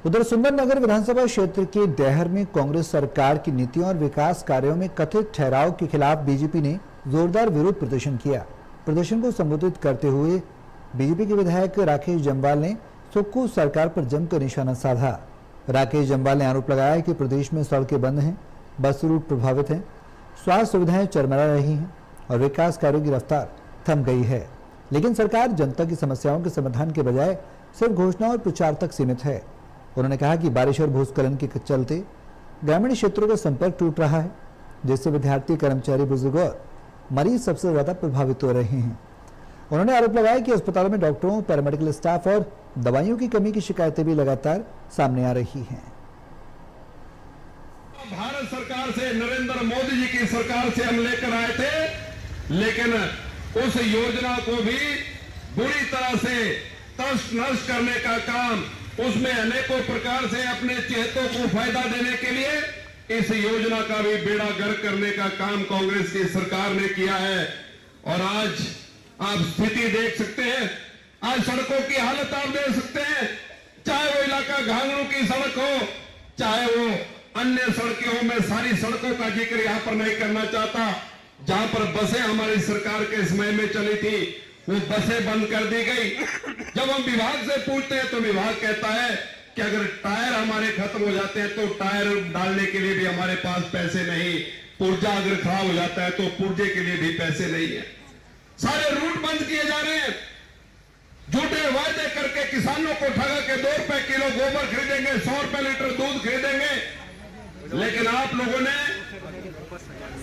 उधर सुंदरनगर विधानसभा क्षेत्र के डेहर में कांग्रेस सरकार की नीतियों और विकास कार्यों में कथित ठहराव के खिलाफ बीजेपी ने जोरदार विरोध प्रदर्शन किया। प्रदर्शन को संबोधित करते हुए बीजेपी के विधायक राकेश जम्वाल ने सुक्खू सरकार पर जमकर निशाना साधा। राकेश जम्वाल ने आरोप लगाया कि प्रदेश में सड़कें बंद हैं, बस रूट प्रभावित हैं, स्वास्थ्य सुविधाएं चरमरा रही हैं और विकास कार्यों की रफ्तार थम गई है। लेकिन सरकार जनता की समस्याओं के समाधान के बजाय सिर्फ घोषणा और प्रचार तक सीमित है। उन्होंने कहा कि बारिश और भूस्खलन के चलते ग्रामीण क्षेत्रों का संपर्क टूट रहा है, जिससे विद्यार्थी, कर्मचारी, बुजुर्ग और मरीज सबसे ज्यादा प्रभावित हो रहे हैं। उन्होंने आरोप लगाया कि अस्पतालों में डॉक्टरों, पैरामेडिकल स्टाफ और दवाइयों की कमी की शिकायतें भी लगातार सामने आ रही हैं। भारत सरकार से, नरेंद्र मोदी जी की सरकार से हम लेकर आए थे, लेकिन उस योजना को भी बुरी तरह से तहस नहस करने का काम, उसमें अनेकों प्रकार से अपने चेहतों को फायदा देने के लिए इस योजना का भी बेड़ा गर्क करने का काम कांग्रेस की सरकार ने किया है। और आज आप स्थिति देख सकते हैं, आज सड़कों की हालत आप देख सकते हैं, चाहे वो इलाका घांगरू की सड़क हो, चाहे वो अन्य सड़कें हो। मैं सारी सड़कों का जिक्र यहां पर नहीं करना चाहता। जहां पर बसें हमारी सरकार के समय में चली थी, वो बसें बंद कर दी गई। जब हम विभाग से पूछते हैं तो विभाग कहता है कि अगर टायर हमारे खत्म हो जाते हैं तो टायर डालने के लिए भी हमारे पास पैसे नहीं, पुर्जा अगर खराब हो जाता है तो पुर्जे के लिए भी पैसे नहीं है। सारे रूट बंद किए जा रहे हैं। झूठे वायदे करके किसानों को ठगा के 2 रुपए किलो गोबर खरीदेंगे, 100 रुपए लीटर दूध खरीदेंगे। लेकिन आप लोगों ने,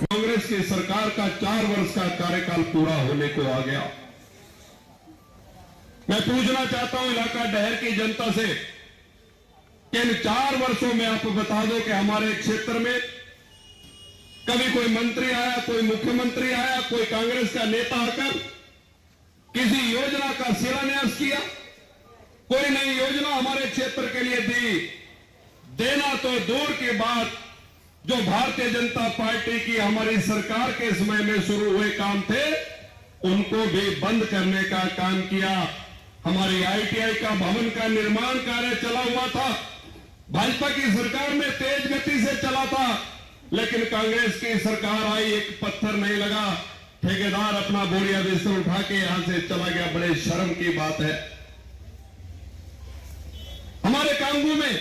कांग्रेस की सरकार का 4 वर्ष का कार्यकाल पूरा होने को आ गया। मैं पूछना चाहता हूं इलाका डेहर की जनता से कि इन 4 वर्षों में आप बता दो कि हमारे क्षेत्र में कभी कोई मंत्री आया, कोई मुख्यमंत्री आया, कोई कांग्रेस का नेता आकर किसी योजना का शिलान्यास किया? कोई नई योजना हमारे क्षेत्र के लिए दी? देना तो दूर की बात, जो भारतीय जनता पार्टी की हमारी सरकार के समय में शुरू हुए काम थे, उनको भी बंद करने का काम किया। हमारी आईटीआई का भवन का निर्माण कार्य चला हुआ था, भाजपा की सरकार में तेज गति से चला था, लेकिन कांग्रेस की सरकार आई, एक पत्थर नहीं लगा, ठेकेदार अपना बोरिया बिस्तर उठा के यहां से चला गया। बड़े शर्म की बात है। हमारे कांगू में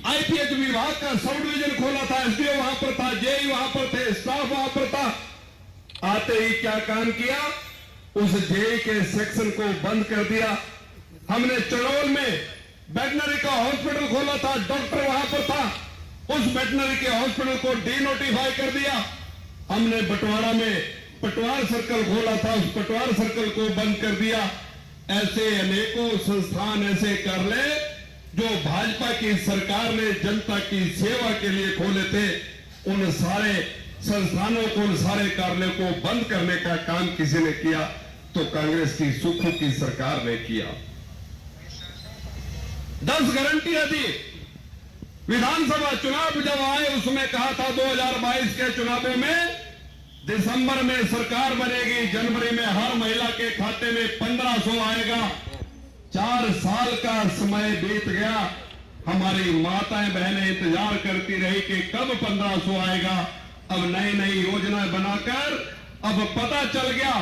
आईपीएच विभाग का सब डिवीजन खोला था, एसडीओ वहां पर था, जेई वहां पर थे, स्टाफ वहां पर था। आते ही क्या काम किया, उस जेई के सेक्शन को बंद कर दिया। हमने चड़ोल में वेटनरी का हॉस्पिटल खोला था, डॉक्टर वहां पर था, उस वेटनरी के हॉस्पिटल को डीनोटिफाई कर दिया। हमने बटवाड़ा में पटवार सर्कल खोला था, उस पटवार सर्कल को बंद कर दिया। ऐसे अनेकों संस्थान ऐसे कर ले जो भाजपा की सरकार ने जनता की सेवा के लिए खोले थे, उन सारे संस्थानों को, उन सारे कार्यालयों को बंद करने का काम किसी ने किया तो कांग्रेस की सुक्खू की सरकार ने किया। 10 गारंटियां दी। विधानसभा चुनाव जब आए उसमें कहा था 2022 के चुनावों में दिसंबर में सरकार बनेगी, जनवरी में हर महिला के खाते में 1500 आएगा। 4 साल का समय बीत गया, हमारी माताएं बहनें इंतजार करती रही कि कब 1500 आएगा। अब नई नई योजनाएं बनाकर अब पता चल गया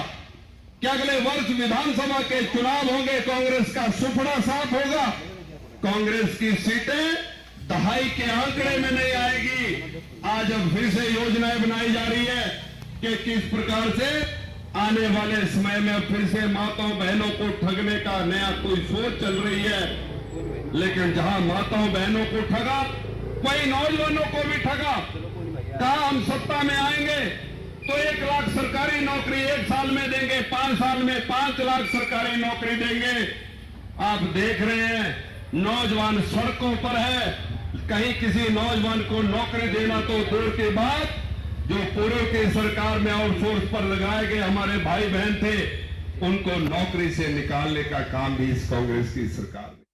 कि अगले वर्ष विधानसभा के चुनाव होंगे, कांग्रेस का सुपड़ा साफ होगा, कांग्रेस की सीटें दहाई के आंकड़े में नहीं आएगी। आज अब फिर से योजनाएं बनाई जा रही है कि किस प्रकार से आने वाले समय में फिर से माताओं बहनों को ठगने का नया कोई सोच चल रही है। लेकिन जहां माताओं बहनों को ठगा, वही नौजवानों को भी ठगा। कहा हम सत्ता में आएंगे तो 1 लाख सरकारी नौकरी 1 साल में देंगे, 5 साल में 5 लाख सरकारी नौकरी देंगे। आप देख रहे हैं नौजवान सड़कों पर है। कहीं किसी नौजवान को नौकरी देना तो दूर की बात, जो पूर्व की सरकार में आउटसोर्स पर लगाए गए हमारे भाई बहन थे, उनको नौकरी से निकालने का काम भी इस कांग्रेस की सरकार ने